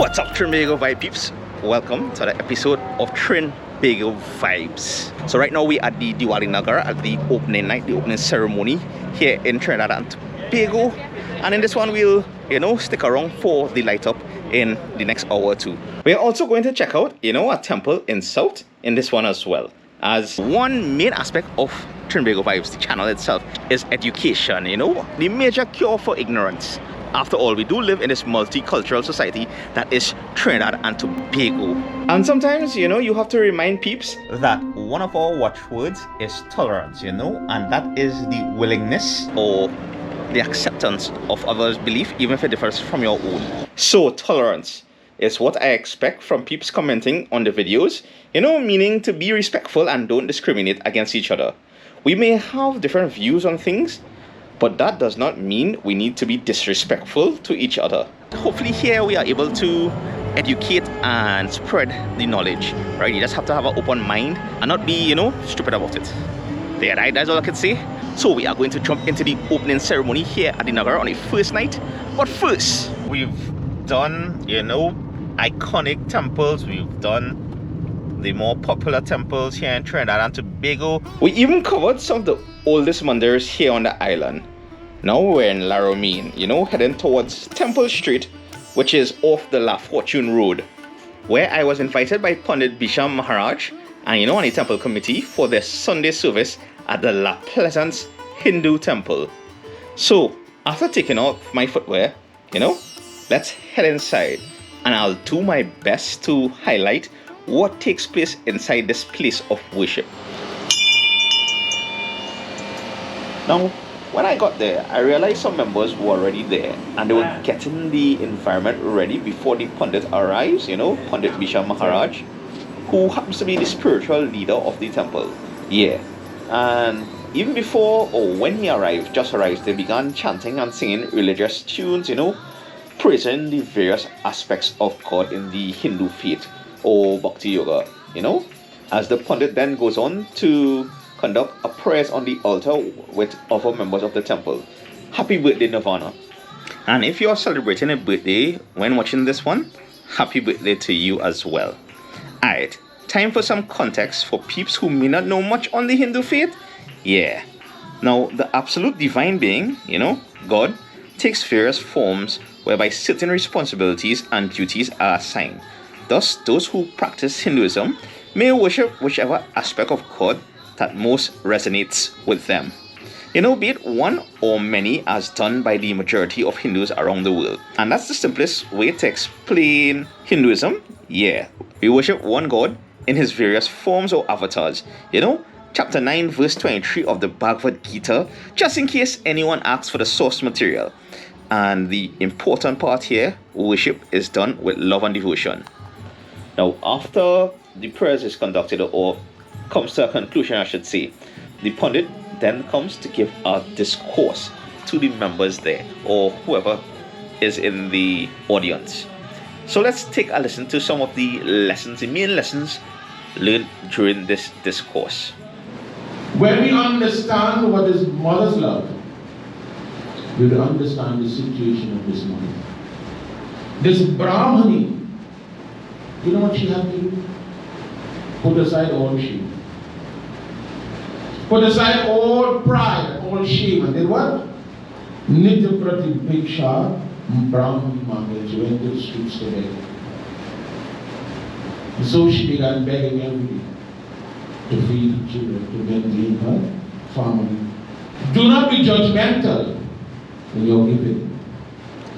What's up, Trinbago Vibe peeps? Welcome to the episode of Trinbago Vibes. So right now we are at the Divali Nagar at the opening night, the opening ceremony here in Trinidad and Tobago. And in this one we'll, stick around for the light up in the next hour or two. We're also going to check out, a temple in South in this one as well. As one main aspect of Trinbago Vibes, the channel itself, is education, the major cure for ignorance. After all, we do live in this multicultural society that is Trinidad and Tobago. And sometimes, you have to remind peeps that one of our watchwords is tolerance, and that is the willingness or the acceptance of others' belief, even if it differs from your own. So, tolerance is what I expect from peeps commenting on the videos, meaning to be respectful and don't discriminate against each other. We may have different views on things, but that does not mean we need to be disrespectful to each other. Hopefully here we are able to educate and spread the knowledge, right? You just have to have an open mind and not be, stupid about it. There, right? That's all I can say. So we are going to jump into the opening ceremony here at the Nagar on the first night. But first, we've done, iconic temples. We've done the more popular temples here in Trinidad and Tobago. We even covered some of the oldest mandirs here on the island. Now we're in Laramine, heading towards Temple Street, which is off the La Fortune Road, where I was invited by Pundit Besham Maharaj and on the temple committee for their Sunday service at the Plaisance Hindu Temple. So after taking off my footwear, let's head inside and I'll do my best to highlight what takes place inside this place of worship. Now, when I got there, I realized some members were already there and they were getting the environment ready before the Pundit arrives, Pundit Besham Maharaj, who happens to be the spiritual leader of the temple. Yeah, and even before or when he just arrived, they began chanting and singing religious tunes, praising the various aspects of God in the Hindu faith or Bhakti Yoga, as the Pundit then goes on to conduct a prayer on the altar with other members of the temple. Happy birthday, Nirvana. And if you're celebrating a birthday when watching this one, happy birthday to you as well. Alright, time for some context for peeps who may not know much on the Hindu faith. Yeah. Now, the absolute divine being, God, takes various forms whereby certain responsibilities and duties are assigned. Thus, those who practice Hinduism may worship whichever aspect of God that most resonates with them. Be it one or many as done by the majority of Hindus around the world. And that's the simplest way to explain Hinduism. Yeah, we worship one God in his various forms or avatars. Chapter 9 verse 23 of the Bhagavad Gita, just in case anyone asks for the source material. And the important part here, worship is done with love and devotion. Now, after the prayers is conducted or comes to a conclusion, I should say, the Pundit then comes to give a discourse to the members there or whoever is in the audience. So let's take a listen to some of the lessons, the main lessons learned during this discourse. When we understand what is mother's love, we will understand the situation of this mother. This Brahmani, you know what she had to do? Put aside all shame. Put aside all pride, all shame, and then what? Nitya Prati Bhiksha Brahmani Mandir. She went to the streets to beg. And so she began begging every day to feed children, to maintain her family. Do not be judgmental when you're giving.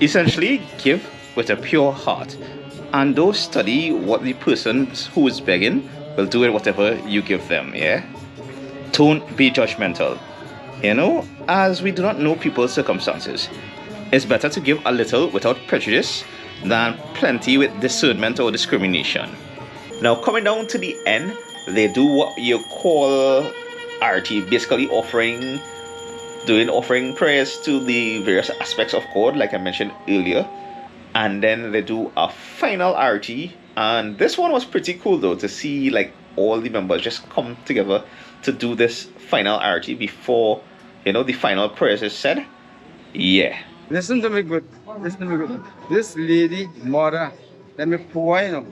Essentially, give with a pure heart. And don't study what the person who is begging will do with whatever you give them, yeah? Don't be judgmental, as we do not know people's circumstances. It's better to give a little without prejudice than plenty with discernment or discrimination. Now, coming down to the end, they do what you call arati, basically doing offering prayers to the various aspects of God, like I mentioned earlier. And then they do a final arati, and this one was pretty cool though, to see like all the members just come together to do this final arati before the final prayers is said. Yeah, Listen to me good. Listen to me good. This lady, mother, Then we pour,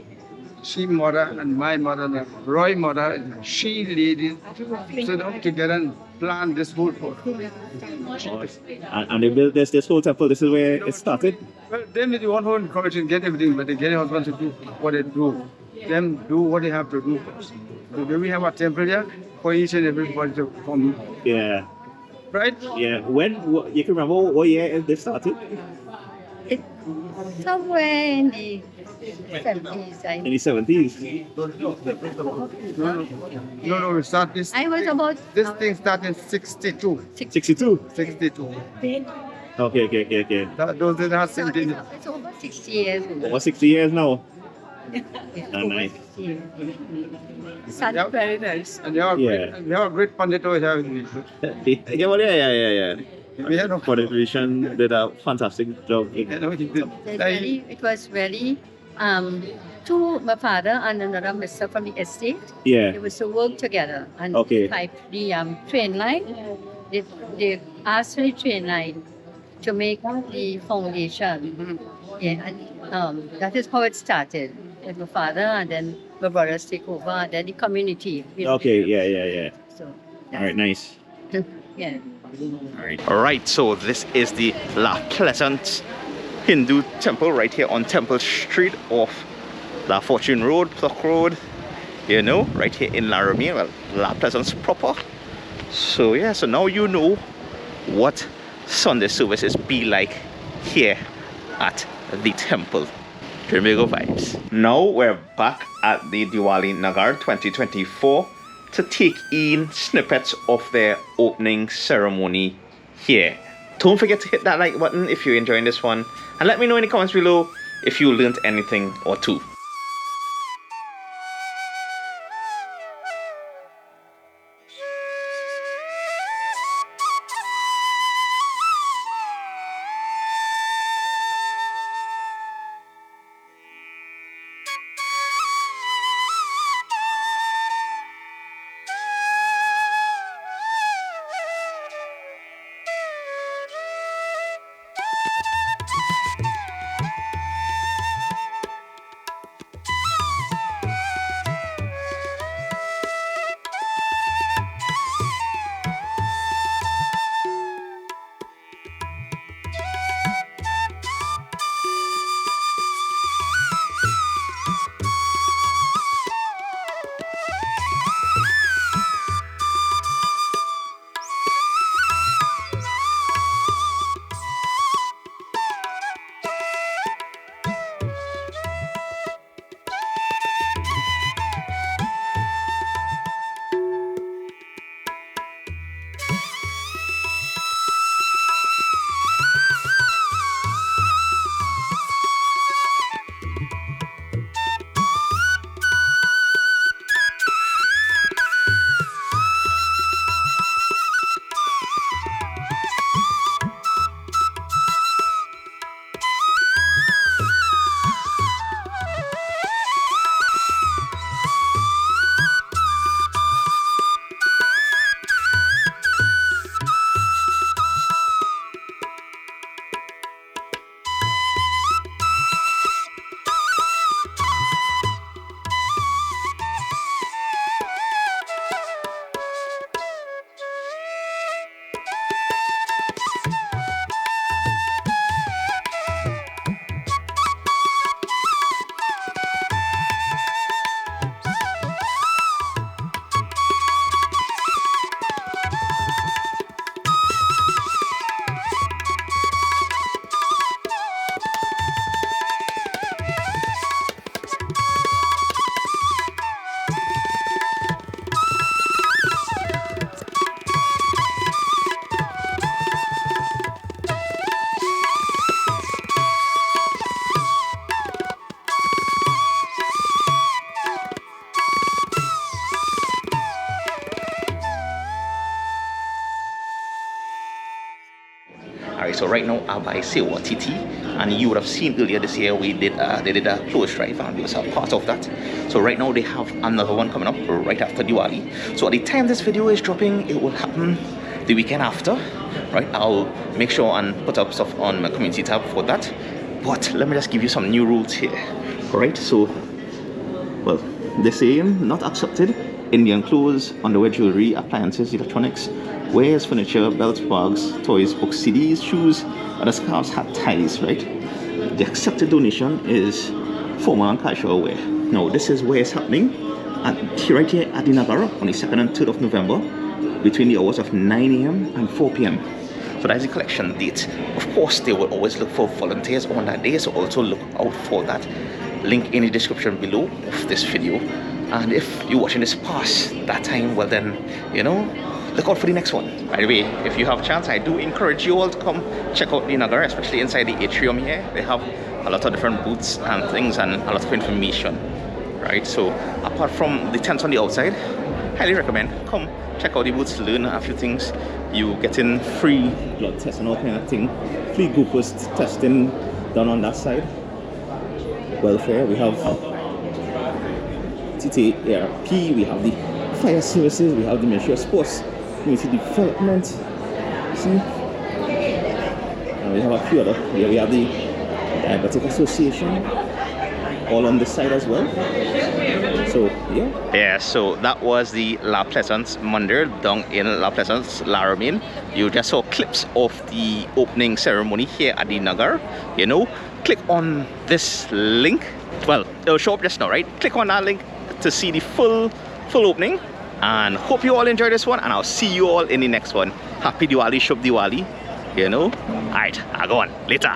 she mother and my mother, the Roy mother, she ladies sit up together and plan this whole program. And they built this whole temple. This is where it started. Well, them is the one who encourage and get everything, but they get the husband to do what they do. Them do what they have to do. So then we have a temple here for each and everybody to come. Yeah. Right? Yeah. You can remember what year this started? It, somewhere in the 70s. In the 70s. No, we start this. I was about This thing started in 62. 62. 62. Okay. Those didn't have same thing. It's over 60 years. Over 60 years now. It's Oh, over nice. 60 years. Sounds very nice. And they have, Yeah. we have a great Pundit over here. Yeah. We had no For the vision, did a fantastic job. he did. It was very, my father and another mister from the estate, Yeah. they was to work together and Okay. type the train line. They asked for the train line to make the foundation. Yeah, and that is how it started with my father, and then my brothers take over, and then the community. Okay, yeah. So, All right, nice. yeah. All right, so this is the La Plaisance Hindu Temple right here on Temple Street off La Fortune Road, Pluck Road, right here in Laramie, well, La Plaisance proper. So yeah, so now you know what Sunday services be like here at the temple. Trinbago Vibes. Now we're back at the Diwali Nagar 2024 to take in snippets of their opening ceremony here. Don't forget to hit that like button if you're enjoying this one, and let me know in the comments below if you learned anything or two. Alright, so right now I'm by SEWA TT, and you would have seen earlier this year they did a clothes drive, and we was a part of that. So right now they have another one coming up right after Diwali. So at the time this video is dropping, it will happen the weekend after, right? I'll make sure and put up stuff on my community tab for that. But let me just give you some new rules here. Alright, so, well, they're saying not accepted. Indian clothes, underwear, jewelry, appliances, electronics, wares, furniture, belts, bags, toys, books, CDs, shoes, other scarves, hat, ties, right? The accepted donation is formal and casual wear. Now, this is where it's happening, right here at the Nagar on the 2nd and 3rd of November, between the hours of 9 a.m. and 4 p.m. So that's the collection date. Of course, they will always look for volunteers on that day, so also look out for that link in the description below of this video. And if you're watching this past that time, well then, you know, look out for the next one. By the way, if you have a chance, I do encourage you all to come check out the Nagar, especially inside the atrium here. They have a lot of different booths and things and a lot of information, right? So apart from the tents on the outside, highly recommend come check out the booths, learn a few things. You get in free blood tests and all kind of thing, free glucose testing down on that side. Welfare, we have TTARP, we have the fire services, we have the Ministry of Sports, Community Development, see? And we have a few other, here we have the Diabetic Association, all on this side as well. So, yeah. Yeah, so that was the La Plaisance Mandir down in La Plaisance, La Romaine. You just saw clips of the opening ceremony here at the Nagar, you know. Click on this link. Well, it'll show up just now, right? Click on that link to see the full opening, and hope you all enjoy this one, and I'll see you all in the next one. Happy Diwali, Shubh Diwali, you know. Alright, I'll go on later.